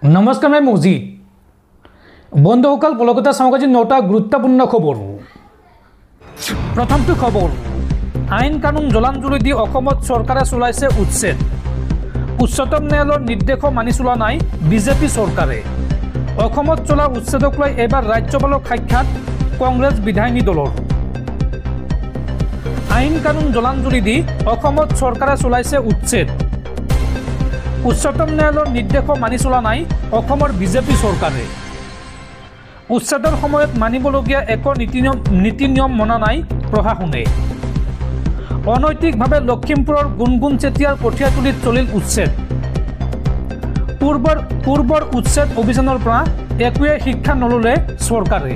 नमस्कार मैं मुजीद बंधुসকল কলকাতা সামগ্রী 9টা গুরুত্বপূর্ণ খবর। প্রথমটো খবর আইন কানুন জলাঞ্জলি দি অসমত সরকারে চলাইছে উচ্ছেদ। উচ্চতম ন্যায়ালয়ৰ নিৰ্দেশ মানি চলা নাই বিজেপি চৰকাৰে। অসমত চলা উচ্ছেদক লৈ এবাৰ ৰাজ্যপালক সাক্ষাৎ কংগ্ৰেছ বিধায়িনী দলৰ। আইন কানুন জলাঞ্জলি দি অসমত চৰকাৰে চলাইছে উচ্ছেদ। উচ্চতম ন্যায়ালয়ৰ নিৰ্দেশ মানি চলা নাই অসমৰ বিজেপি চৰকাৰে। উচ্ছেদৰ সময়ত মানিবলগীয়া একো নীতি নিয়ম মনা নাই প্ৰশাসনে। অনৈতিকভাৱে লখিমপুৰৰ গুণগুণ চেতিয়াৰ কঠীয়াতলীত চলিল উচ্ছেদ। পূৰ্বৰ উচ্ছেদ অভিযানৰ পৰা একোৱে শিক্ষা নললে চৰকাৰে।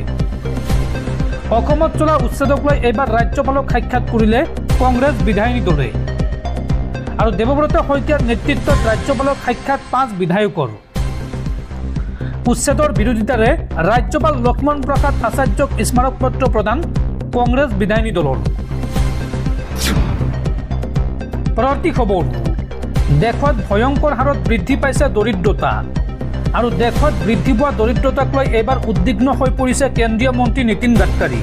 অসমত চলা উচ্ছেদক লৈ এইবাৰ ৰাজ্যপালক সাক্ষাৎ কৰিলে কংগ্ৰেছ বিধায়িনী দলে। আৰু দেৱব্ৰত শইকীয়াৰ নেতৃত্বত ৰাজ্যপালক সাক্ষাৎ 5 বিধায়কৰ। উচ্ছেদৰ বিৰোধিতাৰে ৰাজ্যপাল লক্ষ্মণ প্ৰসাদ আচাৰ্যক স্মাৰক পত্ৰ প্ৰদান কংগ্ৰেছ বিধায়িনী দলৰ। পৰৱৰ্তী খবৰ দেশত ভয়ংকৰ হাৰত বৃদ্ধি পাইছে দৰিদ্ৰতা। আৰু দেশত বৃদ্ধি পোৱা দৰিদ্ৰতাক লৈ এইবাৰ উদ্বিগ্ন হৈ পৰিছে কেন্দ্ৰীয় মন্ত্ৰী নীতিন গাডকাৰী।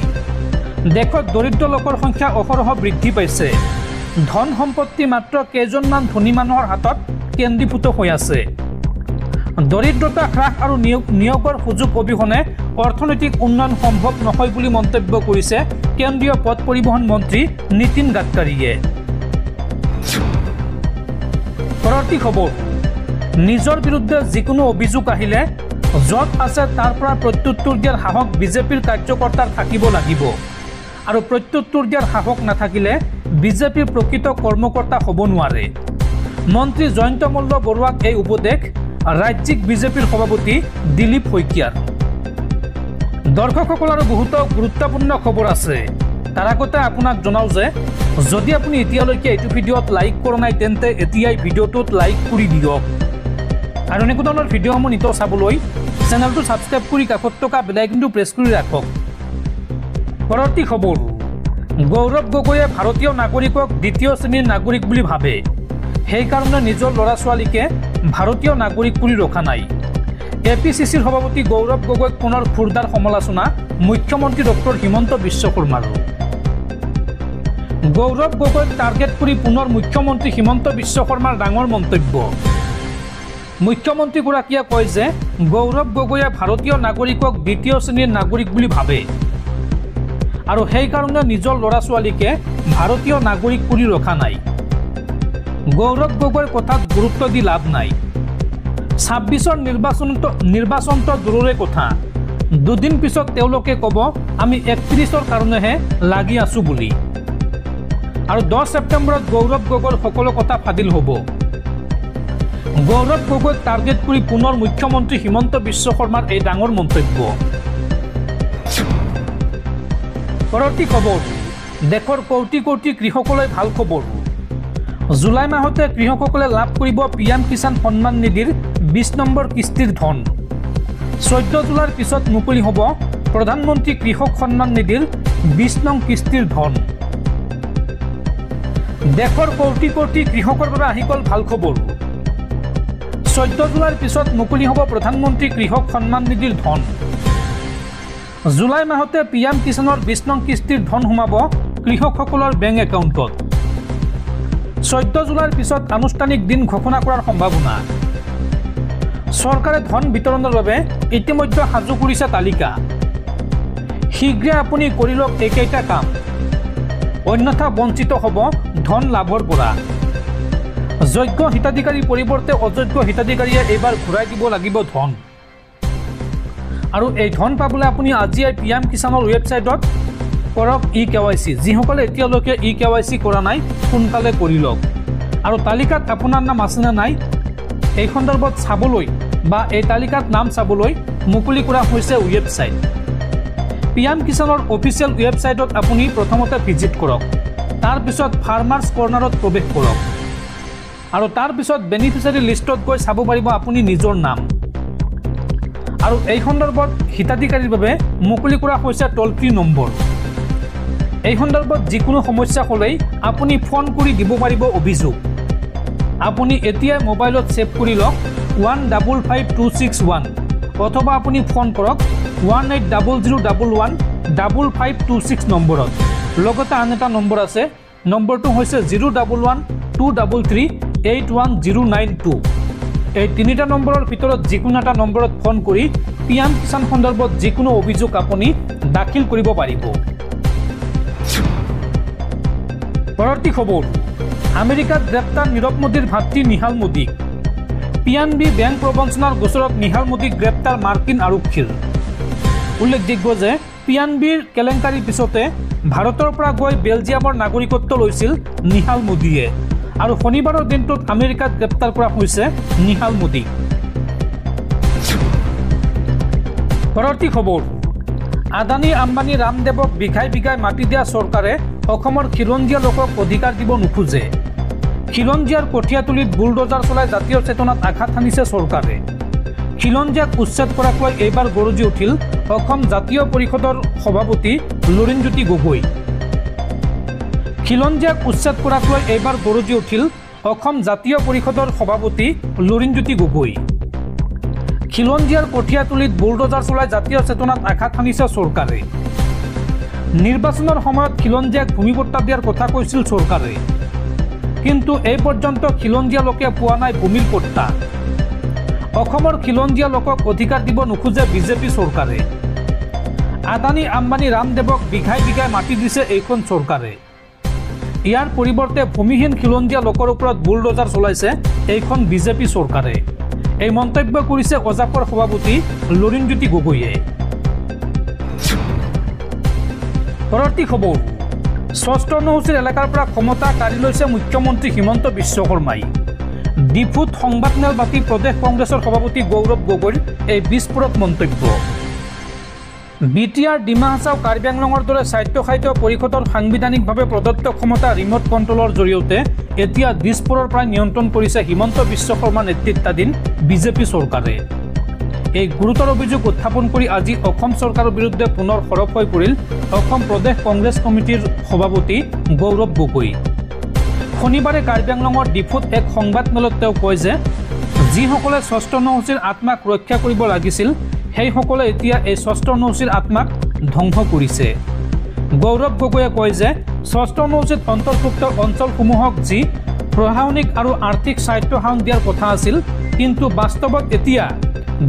দেশত দৰিদ্ৰ লোকৰ সংখ্যা অহৰহ বৃদ্ধি পাইছে। ধন সম্পত্তি মাত্ৰ কেইজনমান ধনী মানুহৰ হাতত কেন্দ্ৰীভূত হৈ আছে। দৰিদ্ৰতা হ্ৰাস আৰু নিয়োগৰ সুযোগ অবিহনে অৰ্থনৈতিক উন্নয়ন সম্ভৱ নহয় বুলি মন্তব্য কৰিছে কেন্দ্ৰীয় পথ পৰিবহণ মন্ত্ৰী নীতিন গাডকাৰীয়ে। পৰৱৰ্তী খবৰ নিজৰ বিৰুদ্ধে যিকোনো অভিযোগ আহিলে য'ত আছে তাৰ পৰা প্ৰত্যুত্তৰ দিয়াৰ সাহস বিজেপিৰ কাৰ্যকৰ্তাৰ থাকিব লাগিব। আৰু প্ৰত্যুত্তৰ দিয়াৰ সাহস নাথাকিলে বিজেপিৰ প্ৰকৃত কৰ্মকৰ্তা হ'ব নোৱাৰে। মন্ত্ৰী জয়ন্ত মল্ল বৰুৱাক এই উপদেশ ৰাজ্যিক বিজেপিৰ সভাপতি দিলীপ শইকীয়াৰ। দৰ্শকসকল আৰু বহুতো গুৰুত্বপূৰ্ণ খবৰ আছে। তাৰ আগতে আপোনাক জনাওঁ যে যদি আপুনি এতিয়ালৈকে এইটো ভিডিঅ'ত লাইক কৰা নাই তেন্তে এতিয়াই ভিডিঅ'টোত লাইক কৰি দিয়ক। আৰু এনেকুৱা ধৰণৰ ভিডিঅ'সমূহ নিতৌ চাবলৈ চেনেলটো ছাবস্ক্ৰাইব কৰি কাষত থকা বেল আইকনটো প্ৰেছ কৰি ৰাখক। পৰৱৰ্তী খবৰ গৌৰৱ গগৈয়ে ভাৰতীয় নাগৰিকক দ্বিতীয় শ্ৰেণীৰ নাগৰিক বুলি ভাবে। সেইকাৰণে নিজৰ ল'ৰা ছোৱালীকে ভাৰতীয় নাগৰিক বুলি ৰখা নাই। APCCৰ সভাপতি গৌৰৱ গগৈক পুনৰ খুৰদাৰ সমালোচনা মুখ্যমন্ত্ৰী ডক্টৰ হিমন্ত বিশ্ব শৰ্মাৰ। গৌৰৱ গগৈক টাৰ্গেট কৰি পুনৰ মুখ্যমন্ত্ৰী হিমন্ত বিশ্ব শৰ্মাৰ ডাঙৰ মন্তব্য। মুখ্যমন্ত্ৰীগৰাকীয়ে কয় যে গৌৰৱ গগৈয়ে ভাৰতীয় নাগৰিকক দ্বিতীয় শ্ৰেণীৰ নাগৰিক বুলি ভাবে আৰু সেইকাৰণে নিজৰ ল'ৰা ছোৱালীকে ভাৰতীয় নাগৰিক কৰি ৰখা নাই। গৌৰৱ গগৈৰ কথাত গুৰুত্ব দি লাভ নাই। 26ৰ নিৰ্বাচনটো দূৰৰে কথা। দুদিন পিছত তেওঁলোকে ক'ব আমি 31ৰ কাৰণেহে লাগি আছো বুলি। আৰু 10 ছেপ্টেম্বৰত গৌৰৱ গগৈৰ সকলো কথা ফাদিল হ'ব। গৌৰৱ গগৈক টাৰ্গেট কৰি পুনৰ মুখ্যমন্ত্ৰী হিমন্ত বিশ্ব শৰ্মাৰ এই ডাঙৰ মন্তব্য। পৰৱৰ্তী খবৰ দেশৰ কোটি কোটি কৃষকলৈ ভাল খবৰ। জুলাই মাহতে কৃষকসকলে লাভ কৰিব PM কিষাণ সন্মান নিধিৰ 20 নম্বৰ কিস্তিৰ ধন। 14 জুলাইৰ পিছত মুকলি হ'ব প্ৰধানমন্ত্ৰী কৃষক সন্মান নিধিৰ 20 নং কিস্তিৰ ধন। দেশৰ কোটি কোটি কৃষকৰ বাবে আহি গ'ল ভাল খবৰ। 14 জুলাইৰ পিছত মুকলি হ'ব প্ৰধানমন্ত্ৰী কৃষক সন্মান নিধিৰ ধন। জুলাই মাহতে PM কিষাণৰ 20 নং কিস্তিৰ ধন সোমাব কৃষকসকলৰ বেংক একাউণ্টত। 14 জুলাইৰ পিছত আনুষ্ঠানিক দিন ঘোষণা কৰাৰ সম্ভাৱনা। চৰকাৰে ধন বিতৰণৰ বাবে ইতিমধ্যে সাজু কৰিছে তালিকা। শীঘ্ৰে আপুনি কৰি লওক একেইটা কাম, অন্যথা বঞ্চিত হ'ব ধন লাভৰ পৰা। যোগ্য হিতাধিকাৰীৰ পৰিৱৰ্তে অযোগ্য হিতাধিকাৰীয়ে এইবাৰ ঘূৰাই দিব লাগিব ধন। আৰু এই ধন পাবলৈ আপুনি আজিয়ে PM কিষাণৰ ৱেবছাইটত কৰক eKYC। যিসকলে এতিয়ালৈকে eKYC কৰা নাই সোনকালে কৰি লওক। আৰু তালিকাত আপোনাৰ নাম আছেনে নাই এই সন্দৰ্ভত চাবলৈ বা এই তালিকাত নাম চাবলৈ মুকলি কৰা হৈছে ৱেবছাইট। PM কিষাণৰ অফিচিয়েল ৱেবছাইটত আপুনি প্ৰথমতে ভিজিট কৰক। তাৰপিছত ফাৰ্মাৰ্ছ কৰ্ণাৰত প্ৰৱেশ কৰক আৰু তাৰপিছত বেনিফিচিয়াৰী লিষ্টত গৈ চাব পাৰিব আপুনি নিজৰ নাম। আৰু এই সন্দৰ্ভত হিতাধিকাৰীৰ বাবে মুকলি কৰা হৈছে টল ফ্ৰী নম্বৰ। এই সন্দৰ্ভত যিকোনো সমস্যা হ'লেই আপুনি ফোন কৰি দিব পাৰিব অভিযোগ। আপুনি এতিয়াই মোবাইলত সেভ কৰি লওক 155261 অথবা আপুনি ফোন কৰক 1800115526 নম্বৰত। লগতে আন এটা নম্বৰ আছে, নম্বৰটো হৈছে 01123381092। এই তিনিটা নম্বৰৰ ভিতৰত যিকোনো এটা নম্বৰত ফোন কৰি পিএম কিষাণ সন্দৰ্ভত যিকোনো অভিযোগ আপুনি দাখিল কৰিব পাৰিব। পৰৱৰ্তী খবৰ, আমেৰিকাত গ্ৰেপ্তাৰ নীৰৱ মোদীৰ ভাতৃ নিহাল মোদীক। পিএনবি বেংক প্ৰবঞ্চনাৰ গোচৰত নিহাল মোদীক গ্ৰেপ্তাৰ মাৰ্কিন আৰক্ষীৰ। উল্লেখযোগ্য যে পিএনবিৰ কেলেংকাৰীৰ পিছতে ভাৰতৰ পৰা গৈ বেলজিয়ামৰ নাগৰিকত্ব লৈছিল নিহাল মোদীয়ে আৰু শনিবাৰৰ দিনটোত আমেৰিকাত গ্ৰেপ্তাৰ কৰা হৈছে নিহাল মোদীক। পৰৱৰ্তী খবৰ, আদানী আম্বানী ৰামদেৱক বিঘাই বিঘাই মাটি দিয়া চৰকাৰে অসমৰ খিলঞ্জীয়া লোকক অধিকাৰ দিব নোখোজে। খিলঞ্জীয়াৰ কঠীয়াতলীত বুলডোজাৰ চলাই জাতীয় চেতনাত আঘাত সানিছে চৰকাৰে। খিলঞ্জীয়াক উচ্ছেদ কৰাক লৈ এইবাৰ গৰজি উঠিল অসম জাতীয় পৰিষদৰ সভাপতি লুৰিণজ্যোতি গগৈ। খিলঞ্জীয়াক উচ্ছেদ কৰাক লৈ এইবাৰ গৰজি উঠিল অসম জাতীয় পৰিষদৰ সভাপতি লুৰিণজ্যোতি গগৈ। খিলঞ্জীয়াৰ কঠীয়াতলীত বুলডোজাৰ চলাই জাতীয় চেতনাত আঘাত সানিছে চৰকাৰে। নিৰ্বাচনৰ সময়ত খিলঞ্জীয়াক ভূমিপট্টা দিয়াৰ কথা কৈছিল চৰকাৰে, কিন্তু এই পৰ্যন্ত খিলঞ্জীয়া লোকে পোৱা নাই ভূমিৰ পট্টা। অসমৰ খিলঞ্জীয়া লোকক অধিকাৰ দিব নোখোজে বিজেপি চৰকাৰে। আদানী আম্বানী ৰামদেৱক বিঘাই বিঘাই মাটি দিছে এইখন চৰকাৰে। ইয়াৰ পৰিৱৰ্তে ভূমিহীন খিলঞ্জীয়া লোকৰ ওপৰত বুলডোজাৰ চলাইছে এইখন বিজেপি চৰকাৰে। এই মন্তব্য কৰিছে অজাপৰ সভাপতি লুৰিণজ্যোতি গগৈয়ে। পৰৱৰ্তী খবৰ, ষষ্ঠ অনুসূচীৰ এলেকাৰ পৰা ক্ষমতা কাঢ়ি লৈছে মুখ্যমন্ত্ৰী হিমন্ত বিশ্ব শৰ্মাই। ডিফুত সংবাদমেল পাতি প্ৰদেশ কংগ্ৰেছৰ সভাপতি গৌৰৱ গগৈৰ এই বিস্ফোৰক মন্তব্য। বিটিআৰ ডিমা হাছাও কাৰ্বি আংলঙৰ দৰে স্বায়ত্তশাসিত পৰিষদৰ সাংবিধানিকভাৱে প্ৰদত্ত ক্ষমতা ৰিমট কণ্ট্ৰলৰ জৰিয়তে এতিয়া দিছপুৰৰ পৰা নিয়ন্ত্ৰণ কৰিছে হিমন্ত বিশ্ব শৰ্মা নেতৃত্বাধীন বিজেপি চৰকাৰে। এই গুৰুতৰ অভিযোগ উত্থাপন কৰি আজি অসম চৰকাৰৰ বিৰুদ্ধে পুনৰ সৰব হৈ পৰিল অসম প্ৰদেশ কংগ্ৰেছ কমিটিৰ সভাপতি গৌৰৱ গগৈ। শনিবাৰে কাৰ্বি আংলঙৰ ডিফুত এক সংবাদমেলত তেওঁ কয় যে যিসকলে ষষ্ঠ অনুসূচীৰ আত্মাক ৰক্ষা কৰিব লাগিছিল সেইসকলে এতিয়া এই ষষ্ঠ অনুসূচীৰ আত্মাক ধ্বংস কৰিছে। গৌৰৱ গগৈয়ে কয় যে ষষ্ঠ অনুসূচীত অন্তৰ্ভুক্ত অঞ্চলসমূহক যি প্ৰশাসনিক আৰু আৰ্থিক স্বায়ত্তশাসন দিয়াৰ কথা আছিল, কিন্তু বাস্তৱত এতিয়া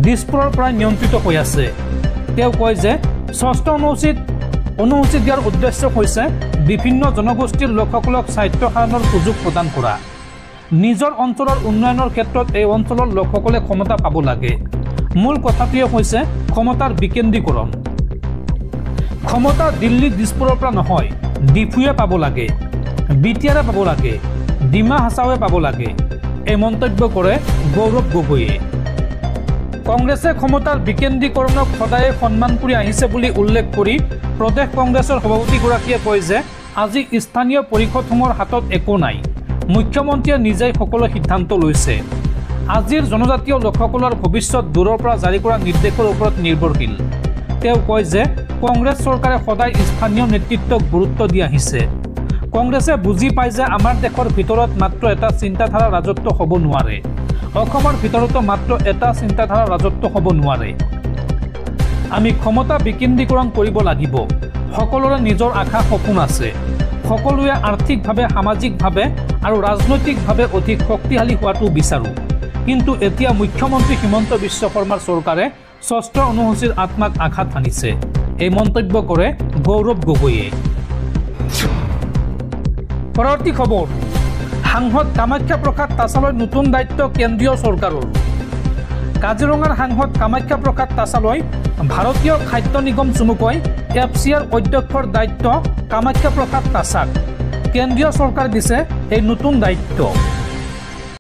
দিছপুৰৰ পৰা নিয়ন্ত্ৰিত হৈ আছে। তেওঁ কয় যে ষষ্ঠ অনুসূচী দিয়াৰ উদ্দেশ্য হৈছে বিভিন্ন জনগোষ্ঠীৰ লোকসকলক স্বায়ত্তশাসনৰ সুযোগ প্ৰদান কৰা। নিজৰ অঞ্চলৰ উন্নয়নৰ ক্ষেত্ৰত এই অঞ্চলৰ লোকসকলে ক্ষমতা পাব লাগে। মূল কথাটোৱে হৈছে ক্ষমতাৰ বিকেন্দ্ৰীকৰণ। ক্ষমতা দিল্লী দিছপুৰৰ পৰা নহয়, ডিফুৱে পাব লাগে, বিটিআৰে পাব লাগে, ডিমা হাছাৱে পাব লাগে, এই মন্তব্য কৰে গৌৰৱ গগৈয়ে। কংগ্ৰেছে ক্ষমতাৰ বিকেন্দ্ৰীকৰণক সদায়ে সন্মান কৰি আহিছে বুলি উল্লেখ কৰি প্ৰদেশ কংগ্ৰেছৰ সভাপতিগৰাকীয়ে কয় যে আজি স্থানীয় পৰিষদসমূহৰ হাতত একো নাই, মুখ্যমন্ত্ৰীয়ে নিজেই সকলো সিদ্ধান্ত লৈছে। আজিৰ জনজাতীয় লোকসকলৰ ভৱিষ্যত দূৰৰ পৰা জাৰি কৰা নিৰ্দেশৰ ওপৰত নিৰ্ভৰশীল। তেওঁ কয় যে কংগ্ৰেছ চৰকাৰে সদায় স্থানীয় নেতৃত্বক গুৰুত্ব দি আহিছে। কংগ্ৰেছে বুজি পায় যে আমাৰ দেশৰ ভিতৰত মাত্ৰ এটা চিন্তাধাৰা ৰাজত্ব হ'ব নোৱাৰে, অসমৰ ভিতৰতো মাত্ৰ এটা চিন্তাধাৰা ৰাজত্ব হ'ব নোৱাৰে। আমি ক্ষমতা বিকেন্দ্ৰীকৰণ কৰিব লাগিব। সকলোৰে নিজৰ আশা সপোন আছে। সকলোৱে আৰ্থিকভাৱে, সামাজিকভাৱে আৰু ৰাজনৈতিকভাৱে অধিক শক্তিশালী হোৱাটো বিচাৰোঁ, কিন্তু এতিয়া মুখ্যমন্ত্ৰী হিমন্ত বিশ্ব শৰ্মাৰ চৰকাৰে ষষ্ঠ অনুসূচীৰ আত্মাক আঘাত সানিছে। এই মন্তব্য কৰে গৌৰৱ গগৈয়ে। পৰৱৰ্তী খবৰ, সাংসদ কামাখ্যা প্ৰসাদ তাছালৈ নতুন দায়িত্ব কেন্দ্ৰীয় চৰকাৰৰ। কাজিৰঙাৰ সাংসদ কামাখ্যা প্ৰসাদ তাছালৈ ভাৰতীয় খাদ্য নিগম চমুকৈ FCIৰ অধ্যক্ষৰ দায়িত্ব কামাখ্যা প্ৰসাদ তাছাক কেন্দ্ৰীয় চৰকাৰে দিছে এই নতুন দায়িত্ব।